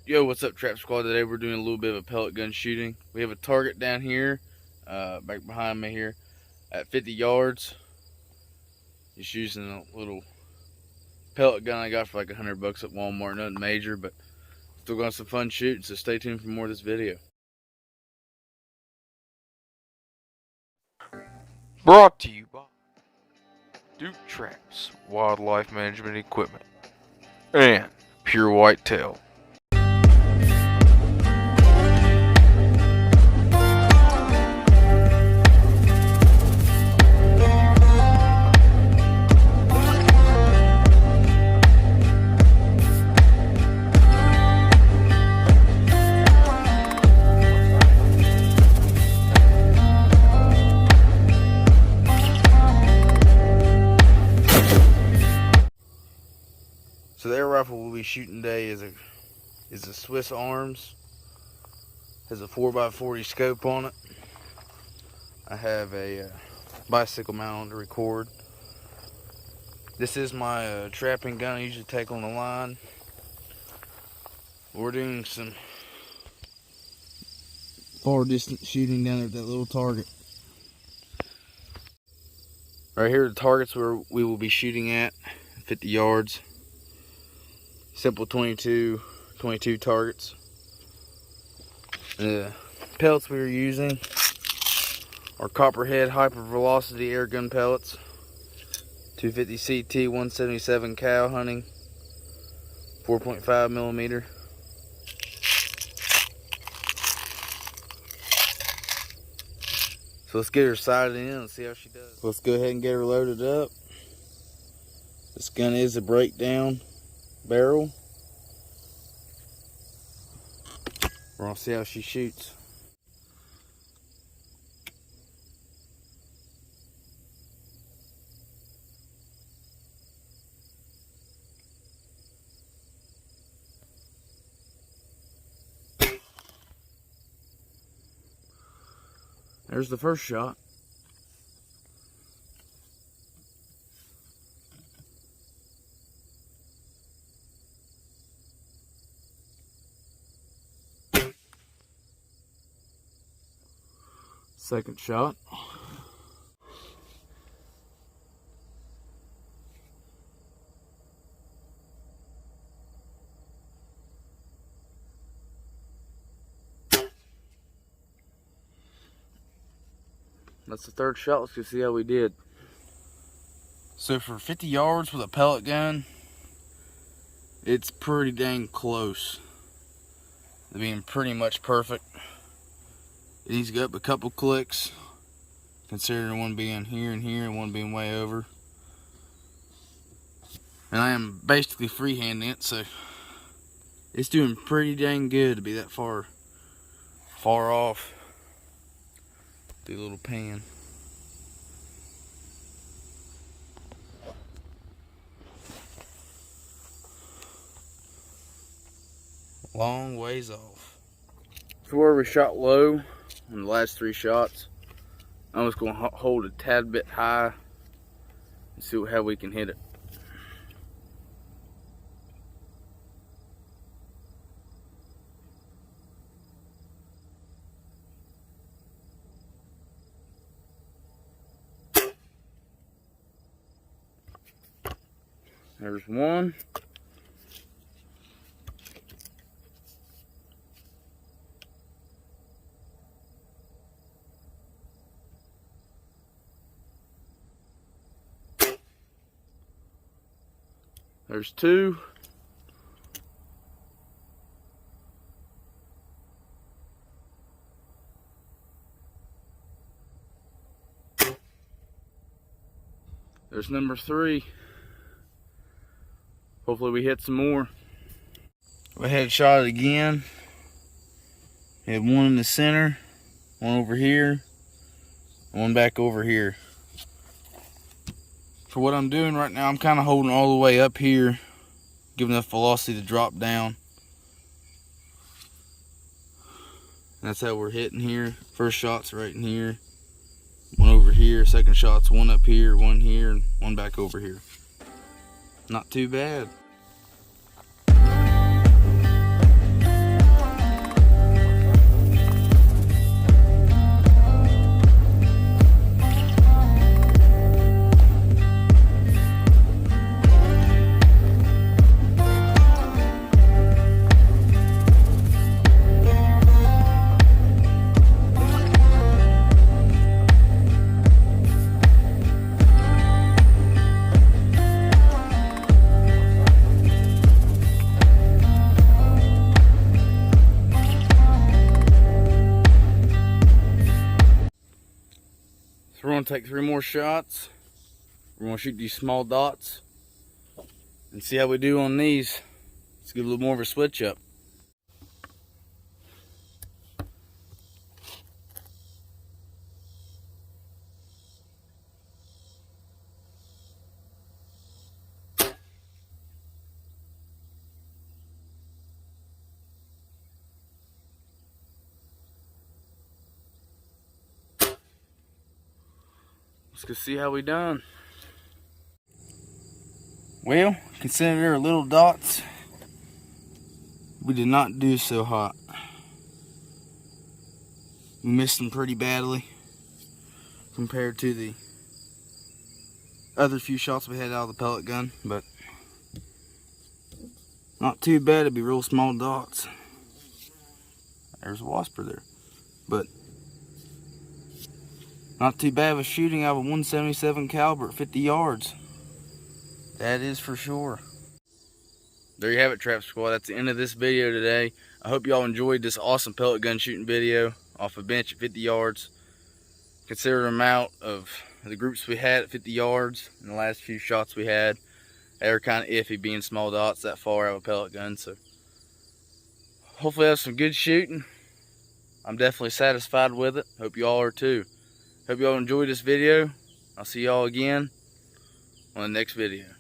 Yo, what's up, Trap Squad? Today we're doing a little bit of a pellet gun shooting. We have a target down here, back behind me here, at 50 yards. Just using a little pellet gun I got for like $100 at Walmart. Nothing major, but still got some fun shooting, so stay tuned for more of this video. Brought to you by Duke Traps Wildlife Management Equipment and Pure Whitetail. So the air rifle we'll be shooting today is a Swiss Arms. Has a 4x40 scope on it. I have a bicycle mount on to record. This is my trapping gun I usually take on the line. We're doing some far distance shooting down at that little target. Right here are the targets where we will be shooting at, 50 yards. Simple 22 targets. The pellets we are using are Copperhead hypervelocity air gun pellets, 250 CT, 177 cow hunting, 4.5 millimeter. So let's get her sighted in and see how she does. Let's go ahead and get her loaded up. This gun is a breakdown barrel. We're gonna see how she shoots. There's the first shot. Second shot. That's the third shot. Let's go see how we did. So for 50 yards with a pellet gun, it's pretty dang close to being pretty much perfect. It needs to go up a couple clicks, considering one being here and here and one being way over. And I am basically freehanding it, so it's doing pretty dang good to be that far off. Do a little pan. Long ways off. So where we shot low in the last 3 shots, I'm just going to hold a tad bit high and see how we can hit it. There's one. There's 2. There's number 3. Hopefully we hit some more. Go ahead and shot it again. We have one in the center, one over here, one back over here. For what I'm doing right now, I'm kind of holding all the way up here, giving enough velocity to drop down. That's how we're hitting here. First shot's right in here, one over here. Second shot's one up here, one here, and one back over here. Not too bad. going to take 3 more shots. We're going to shoot these small dots and see how we do on these. Let's give a little more of a switch up. Let's go see how we done. Well, considering they're little dots, we did not do so hot. We missed them pretty badly compared to the other few shots we had out of the pellet gun, but not too bad. It'd be real small dots. There's a wasper there, but not too bad with shooting out of a 177 caliber at 50 yards. That is for sure. There you have it, Trap Squad. That's the end of this video today. I hope y'all enjoyed this awesome pellet gun shooting video off a bench at 50 yards. Consider the amount of the groups we had at 50 yards and the last few shots we had. They were kind of iffy being small dots that far out of a pellet gun. So hopefully have some good shooting. I'm definitely satisfied with it. Hope you all are too. Hope y'all enjoyed this video. I'll see y'all again on the next video.